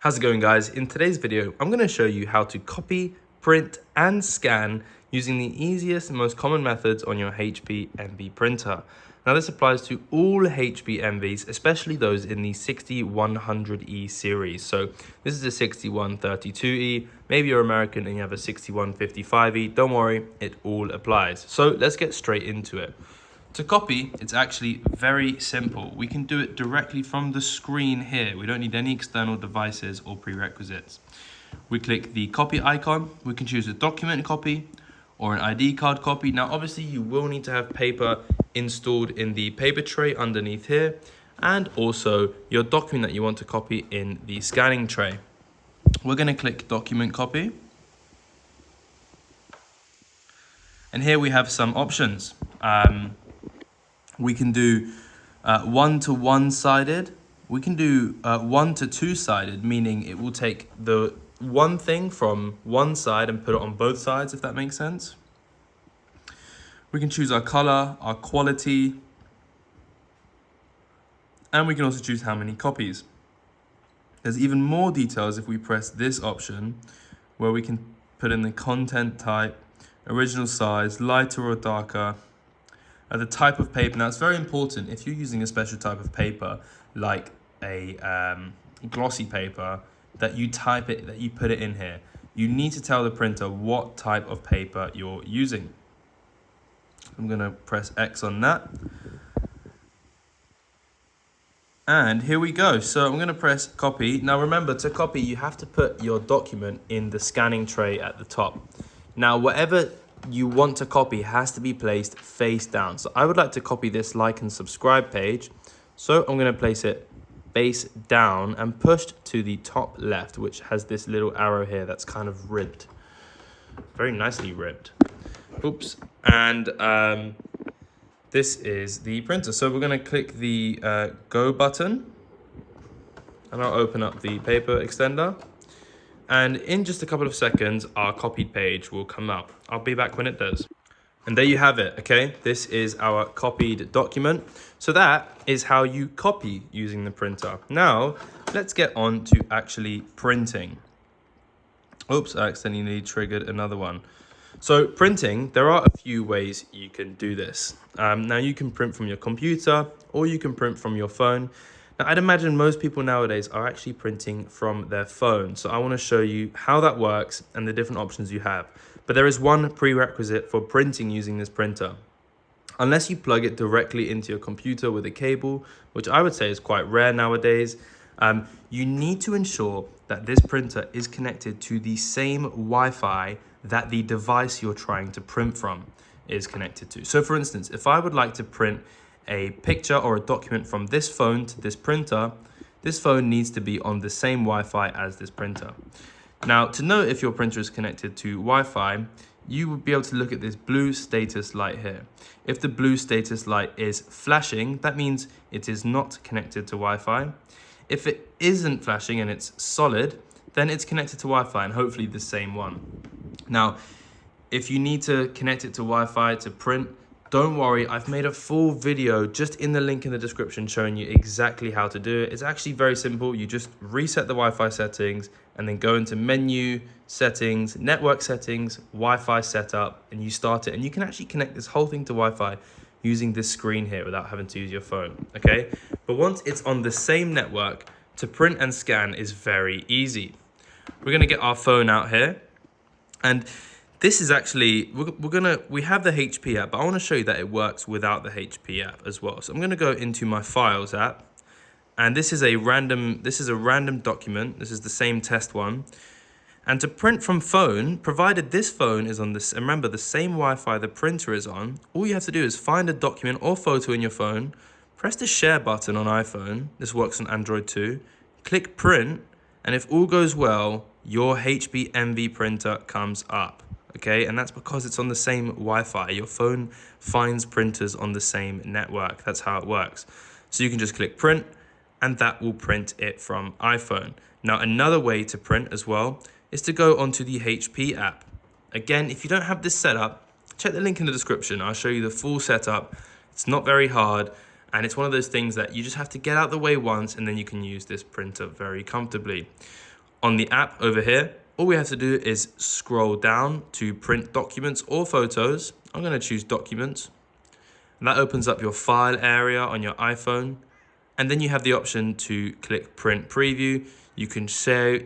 How's it going, guys? In today's video, I'm going to show you how to copy, print, and scan using the easiest and most common methods on your HP Envy printer. Now, this applies to all HP Envies, especially those in the 6100E series. So this is a 6132E. Maybe you're American and you have a 6155E. Don't worry, it all applies. So let's get straight into it. To copy, it's actually very simple. We can do it directly from the screen here. We don't need any external devices or prerequisites. We click the copy icon. We can choose a document copy or an ID card copy. Now, obviously, you will need to have paper installed in the paper tray underneath here, and also your document that you want to copy in the scanning tray. We're going to click document copy. And here we have some options. We can do one to one-sided. We can do one to two-sided, meaning it will take the one thing from one side and put it on both sides, if that makes sense. We can choose our color, our quality, and we can also choose how many copies. There's even more details if we press this option, where we can put in the content type, original size, lighter or darker, the type of paper. Now, it's very important if you're using a special type of paper, like a glossy paper, that you type it, that you put it in here. You need to tell the printer what type of paper you're using. I'm gonna press X on that. And here we go. So I'm gonna press copy. Now remember, to copy, you have to put your document in the scanning tray at the top. Now, whatever you want to copy has to be placed face down. So I would like to copy this like and subscribe page. So I'm going to place it face down and pushed to the top left, which has this little arrow here that's kind of ribbed. Very nicely ribbed. Oops. And this is the printer. So we're going to click the go button, and I'll open up the paper extender. And in just a couple of seconds, our copied page will come up. I'll be back when it does. And there you have it, okay? This is our copied document. So that is how you copy using the printer. Now, let's get on to actually printing. Oops, I accidentally triggered another one. So printing, there are a few ways you can do this. Now, you can print from your computer or you can print from your phone. Now, I'd imagine most people nowadays are actually printing from their phone. So I want to show you how that works and the different options you have. But there is one prerequisite for printing using this printer. Unless you plug it directly into your computer with a cable, which I would say is quite rare nowadays, you need to ensure that this printer is connected to the same Wi-Fi that the device you're trying to print from is connected to. So for instance, if I would like to print a picture or a document from this phone to this printer, this phone needs to be on the same Wi-Fi as this printer. Now, to know if your printer is connected to Wi-Fi, you would be able to look at this blue status light here. If the blue status light is flashing, that means it is not connected to Wi-Fi. If it isn't flashing and it's solid, then it's connected to Wi-Fi, and hopefully the same one. Now, if you need to connect it to Wi-Fi to print, don't worry, I've made a full video just in the link in the description showing you exactly how to do it. It's actually very simple. You just reset the Wi-Fi settings and then go into menu, settings, network settings, Wi-Fi setup, and you start it. And you can actually connect this whole thing to Wi-Fi using this screen here without having to use your phone, okay? But once it's on the same network, to print and scan is very easy. We're gonna get our phone out here, and this is actually, we have the HP app, but I want to show you that it works without the HP app as well. So I'm going to go into my Files app, and this is a random document. This is the same test one. And to print from phone, provided this phone is on this, and remember the same Wi-Fi the printer is on, all you have to do is find a document or photo in your phone, press the share button on iPhone. This works on Android too. Click print, and if all goes well, your HP Envy printer comes up. Okay, and that's because it's on the same Wi-Fi. Your phone finds printers on the same network. That's how it works. So you can just click print, and that will print it from iPhone. Now, another way to print as well is to go onto the HP app. Again, if you don't have this set up, check the link in the description. I'll show you the full setup. It's not very hard, and it's one of those things that you just have to get out the way once, and then you can use this printer very comfortably. On the app over here, all we have to do is scroll down to print documents or photos. I'm going to choose documents. And that opens up your file area on your iPhone. And then you have the option to click print preview. You can share it.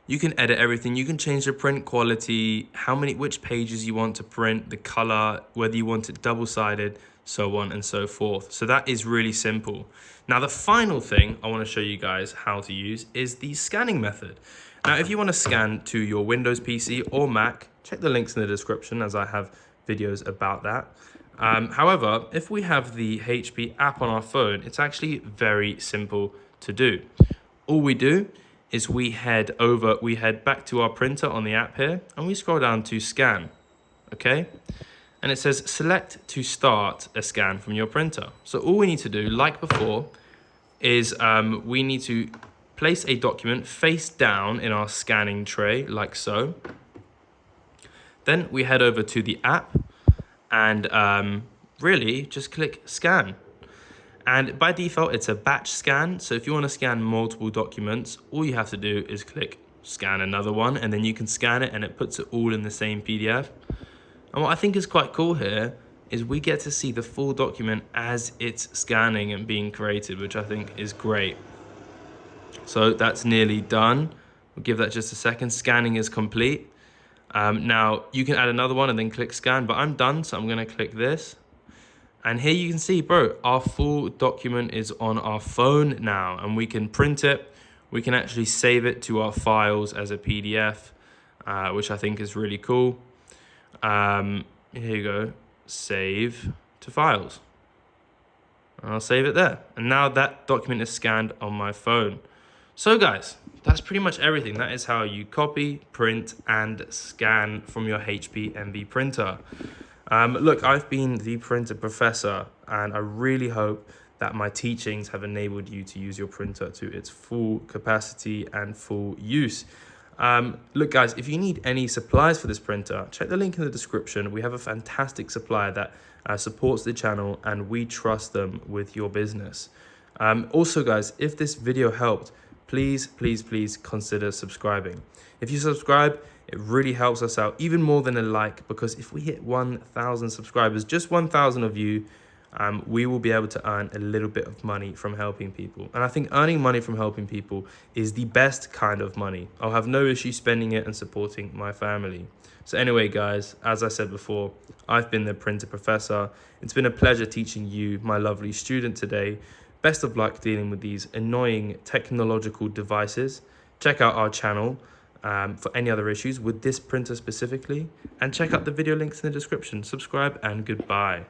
You can edit everything. You can change the print quality, which pages you want to print, the color, whether you want it double-sided, so on and so forth. So that is really simple. Now, the final thing I want to show you guys how to use is the scanning method. Now, if you want to scan to your Windows PC or Mac, check the links in the description as I have videos about that. However, if we have the HP app on our phone, it's actually very simple to do. All we do is we head back to our printer on the app here, and we scroll down to scan, okay? And it says select to start a scan from your printer. So all we need to do, like before, is we need to place a document face down in our scanning tray, like so. Then we head over to the app and really just click scan. And by default, it's a batch scan. So if you want to scan multiple documents, all you have to do is click scan another one, and then you can scan it and it puts it all in the same PDF. And what I think is quite cool here is we get to see the full document as it's scanning and being created, which I think is great. So that's nearly done. We'll give that just a second. Scanning is complete. Now you can add another one and then click scan, but I'm done, so I'm going to click this. And here you can see, bro, our full document is on our phone now, and we can print it. We can actually save it to our files as a PDF, which I think is really cool. Here you go, save to files. I'll save it there. And now that document is scanned on my phone. So guys, that's pretty much everything. That is how you copy, print, and scan from your HP Envy printer. Look, I've been the printer professor, and I really hope that my teachings have enabled you to use your printer to its full capacity and full use. Look guys, if you need any supplies for this printer, check the link in the description. We have a fantastic supplier that supports the channel, and we trust them with your business. Also guys, if this video helped, please consider subscribing. If you subscribe, it really helps us out even more than a like, because if we hit 1,000 subscribers, just 1,000 of you, we will be able to earn a little bit of money from helping people. And I think earning money from helping people is the best kind of money. I'll have no issue spending it and supporting my family. So anyway, guys, as I said before, I've been the printer professor. It's been a pleasure teaching you, my lovely student, today. Best of luck dealing with these annoying technological devices. Check out our channel for any other issues with this printer specifically, and check out the video links in the description. Subscribe and goodbye.